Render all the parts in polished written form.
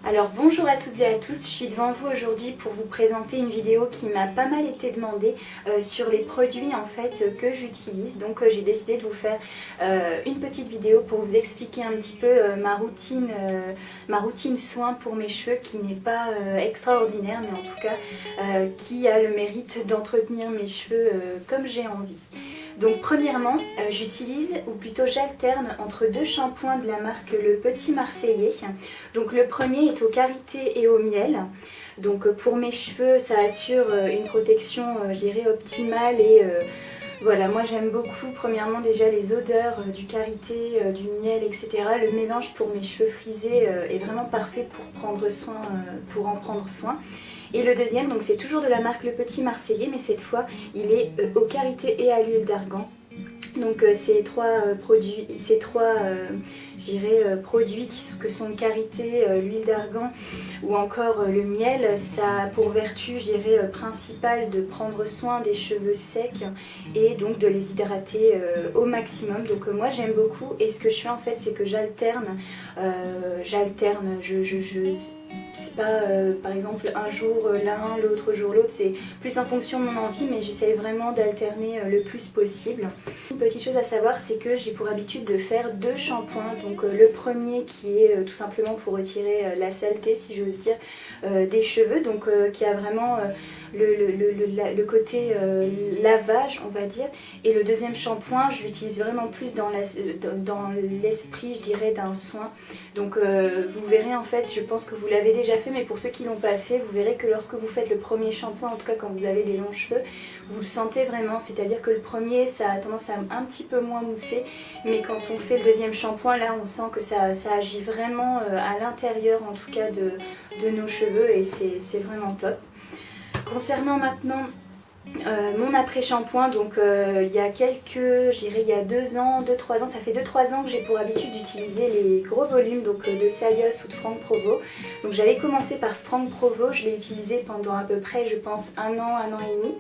Alors bonjour à toutes et à tous, je suis devant vous aujourd'hui pour vous présenter une vidéo qui m'a pas mal été demandée sur les produits en fait que j'utilise. Donc j'ai décidé de vous faire une petite vidéo pour vous expliquer un petit peu ma routine soin pour mes cheveux qui n'est pas extraordinaire mais en tout cas qui a le mérite d'entretenir mes cheveux comme j'ai envie. Donc premièrement, j'utilise, ou plutôt j'alterne entre deux shampoings de la marque Le Petit Marseillais. Donc le premier est au karité et au miel. Donc pour mes cheveux, ça assure une protection, je dirais, optimale et voilà, moi j'aime beaucoup premièrement déjà les odeurs du karité, du miel, etc. Le mélange pour mes cheveux frisés est vraiment parfait pour en prendre soin. Et le deuxième, donc c'est toujours de la marque Le Petit Marseillais, mais cette fois il est au karité et à l'huile d'argan. Donc ces trois produits, je dirais, produits que sont le karité, l'huile d'argan ou encore le miel, ça a pour vertu, je dirais, principale de prendre soin des cheveux secs et donc de les hydrater au maximum. Donc moi j'aime beaucoup et ce que je fais en fait c'est que j'alterne, c'est pas par exemple un jour l'un, l'autre jour l'autre, c'est plus en fonction de mon envie, mais j'essaie vraiment d'alterner le plus possible. Une petite chose à savoir, c'est que j'ai pour habitude de faire deux shampoings. Donc le premier qui est tout simplement pour retirer la saleté, si j'ose dire, des cheveux, donc qui a vraiment le côté lavage, on va dire. Et le deuxième shampoing, je l'utilise vraiment plus dans l'esprit, je dirais, d'un soin. Donc vous verrez en fait, je pense que vous l'avez déjà fait, mais pour ceux qui ne l'ont pas fait, vous verrez que lorsque vous faites le premier shampoing, en tout cas quand vous avez des longs cheveux, vous le sentez vraiment, c'est-à-dire que le premier, ça a tendance à un petit peu moins mousser, mais quand on fait le deuxième shampoing, là on sent que ça agit vraiment à l'intérieur en tout cas de nos cheveux et c'est vraiment top. Concernant maintenant mon après-shampoing, donc il y a je dirais il y a 2-3 ans, ça fait 2-3 ans que j'ai pour habitude d'utiliser les gros volumes donc de Saios ou de Franck Provo. Donc j'avais commencé par Franck Provo, je l'ai utilisé pendant à peu près je pense un an et demi.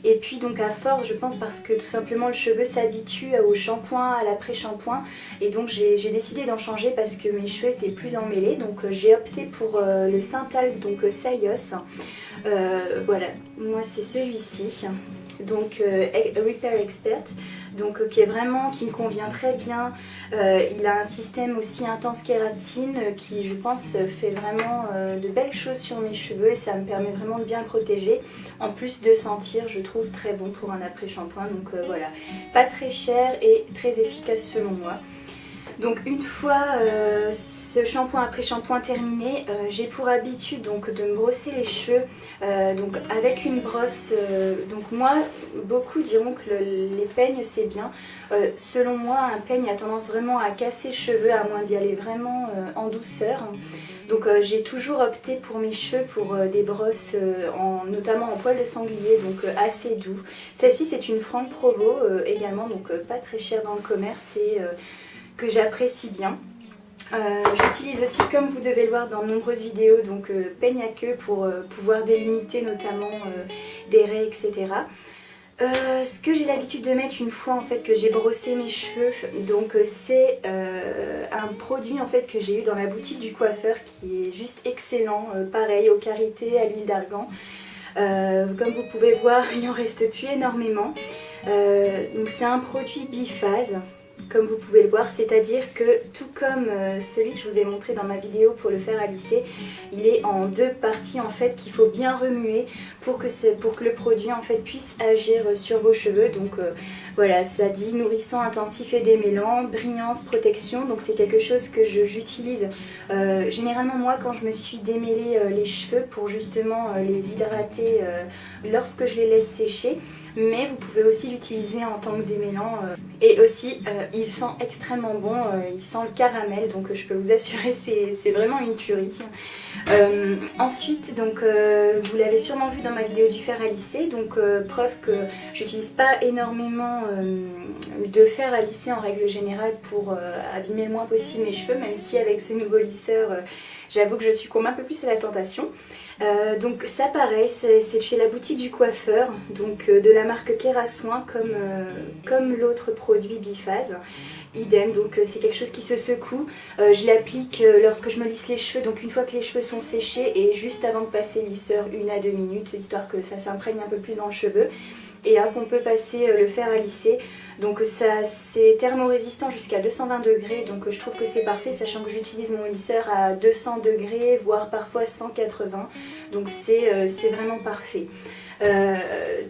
Et puis donc à force, je pense parce que tout simplement le cheveu s'habitue au shampoing, à l'après-shampoing. Et donc j'ai décidé d'en changer parce que mes cheveux étaient plus emmêlés. Donc j'ai opté pour le Syntal, donc Saios. Voilà, moi c'est celui-ci. Donc Repair Expert, donc qui me convient très bien. Il a un système aussi intense kératine qui je pense fait vraiment de belles choses sur mes cheveux et ça me permet vraiment de bien protéger, en plus de sentir, je trouve, très bon pour un après-shampoing. Donc voilà, pas très cher et très efficace selon moi. Donc une fois ce shampoing après shampoing terminé, j'ai pour habitude donc de me brosser les cheveux donc avec une brosse. Donc moi, beaucoup diront que les peignes c'est bien. Selon moi, un peigne a tendance vraiment à casser le cheveu à moins d'y aller vraiment en douceur. Donc j'ai toujours opté pour mes cheveux pour des brosses notamment en poil de sanglier, donc assez doux. Celle-ci c'est une Franck Provo également, donc pas très chère dans le commerce et que j'apprécie bien. J'utilise aussi, comme vous devez le voir dans de nombreuses vidéos, donc peigne à queue pour pouvoir délimiter notamment des raies, etc. Ce que j'ai l'habitude de mettre une fois en fait que j'ai brossé mes cheveux, donc c'est un produit en fait que j'ai eu dans la boutique du coiffeur qui est juste excellent, pareil au karité, à l'huile d'argan. Comme vous pouvez voir, il en reste plus énormément. Donc c'est un produit biphase, comme vous pouvez le voir, c'est-à-dire que tout comme celui que je vous ai montré dans ma vidéo pour le fer à lisser, il est en deux parties en fait qu'il faut bien remuer pour que le produit en fait puisse agir sur vos cheveux. Donc voilà, ça dit nourrissant, intensif et démêlant, brillance, protection. Donc c'est quelque chose que j'utilise généralement moi quand je me suis démêlé les cheveux pour justement les hydrater lorsque je les laisse sécher. Mais vous pouvez aussi l'utiliser en tant que démêlant et aussi il sent extrêmement bon, il sent le caramel, donc je peux vous assurer c'est vraiment une tuerie. Ensuite donc vous l'avez sûrement vu dans ma vidéo du fer à lisser, donc preuve que j'utilise pas énormément de fer à lisser en règle générale pour abîmer le moins possible mes cheveux, même si avec ce nouveau lisseur j'avoue que je succombe un peu plus à la tentation. Donc ça pareil, c'est chez la boutique du coiffeur, donc de la marque Kerasoin comme l'autre produit Biphase. Idem, donc c'est quelque chose qui se secoue. Je l'applique lorsque je me lisse les cheveux, donc une fois que les cheveux sont séchés et juste avant de passer le lisseur 1 à 2 minutes, histoire que ça s'imprègne un peu plus dans le cheveu. Et hop, on peut passer le fer à lisser. Donc ça c'est thermorésistant jusqu'à 220 degrés, donc je trouve que c'est parfait, sachant que j'utilise mon lisseur à 200 degrés, voire parfois 180. Donc c'est vraiment parfait.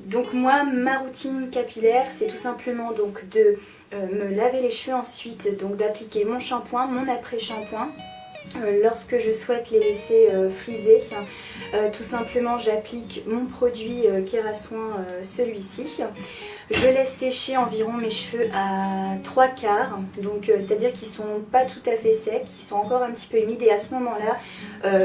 Donc moi, ma routine capillaire, c'est tout simplement donc de me laver les cheveux ensuite, donc d'appliquer mon shampoing, mon après-shampoing. Lorsque je souhaite les laisser friser, tout simplement j'applique mon produit Kerasoin, celui-ci. Je laisse sécher environ mes cheveux à 3/4, donc c'est-à-dire qu'ils sont pas tout à fait secs, ils sont encore un petit peu humides, et à ce moment-là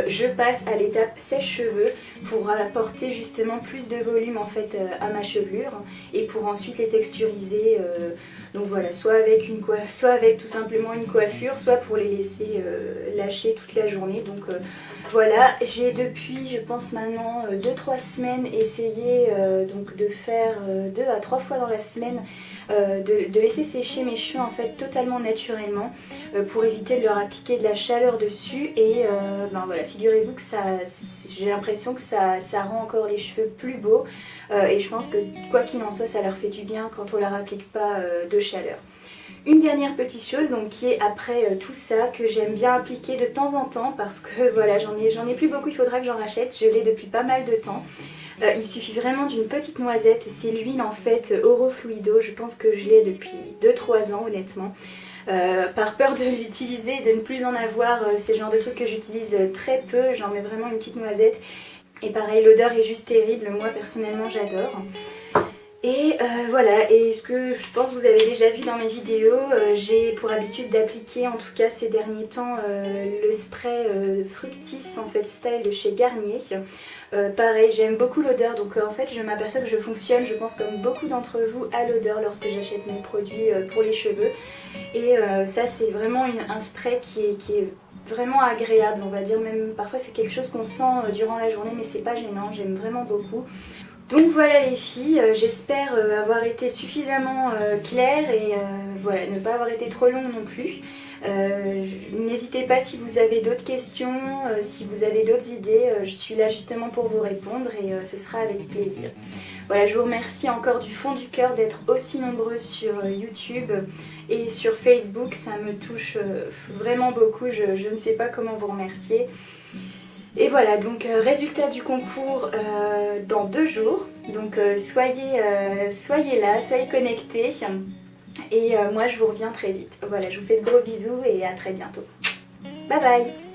je passe à l'étape sèche-cheveux pour apporter justement plus de volume en fait à ma chevelure et pour ensuite les texturiser. Donc voilà, soit avec tout simplement une coiffure, soit pour les laisser lâcher toute la journée. Donc voilà, j'ai depuis je pense maintenant 2-3 semaines essayé donc de faire 2 à 3 fois dans la semaine de laisser sécher mes cheveux en fait totalement naturellement pour éviter de leur appliquer de la chaleur dessus. Et ben voilà, figurez-vous que j'ai l'impression que ça rend encore les cheveux plus beaux et je pense que quoi qu'il en soit ça leur fait du bien quand on leur applique pas de chaleur. Une dernière petite chose donc qui est après tout ça que j'aime bien appliquer de temps en temps parce que voilà j'en ai plus beaucoup, il faudra que j'en rachète, je l'ai depuis pas mal de temps. Il suffit vraiment d'une petite noisette, c'est l'huile en fait Orofluido, je pense que je l'ai depuis 2-3 ans honnêtement. Par peur de l'utiliser et de ne plus en avoir, c'est le genre de truc que j'utilise très peu, j'en mets vraiment une petite noisette. Et pareil, l'odeur est juste terrible, moi personnellement j'adore. Et voilà, et ce que je pense que vous avez déjà vu dans mes vidéos, j'ai pour habitude d'appliquer en tout cas ces derniers temps le spray Fructis en fait style de chez Garnier. Pareil, j'aime beaucoup l'odeur, donc en fait je m'aperçois que je fonctionne, je pense comme beaucoup d'entre vous, à l'odeur lorsque j'achète mes produits pour les cheveux. Et ça c'est vraiment un spray qui est vraiment agréable, on va dire, même parfois c'est quelque chose qu'on sent durant la journée mais c'est pas gênant, j'aime vraiment beaucoup. Donc voilà les filles, j'espère avoir été suffisamment claire et voilà, ne pas avoir été trop longue non plus. N'hésitez pas si vous avez d'autres questions, si vous avez d'autres idées, je suis là justement pour vous répondre et ce sera avec plaisir. Voilà, je vous remercie encore du fond du cœur d'être aussi nombreuses sur YouTube et sur Facebook, ça me touche vraiment beaucoup, je ne sais pas comment vous remercier. Et voilà, donc résultat du concours dans 2 jours, donc soyez là, soyez connectés et moi je vous reviens très vite. Voilà, je vous fais de gros bisous et à très bientôt. Bye bye.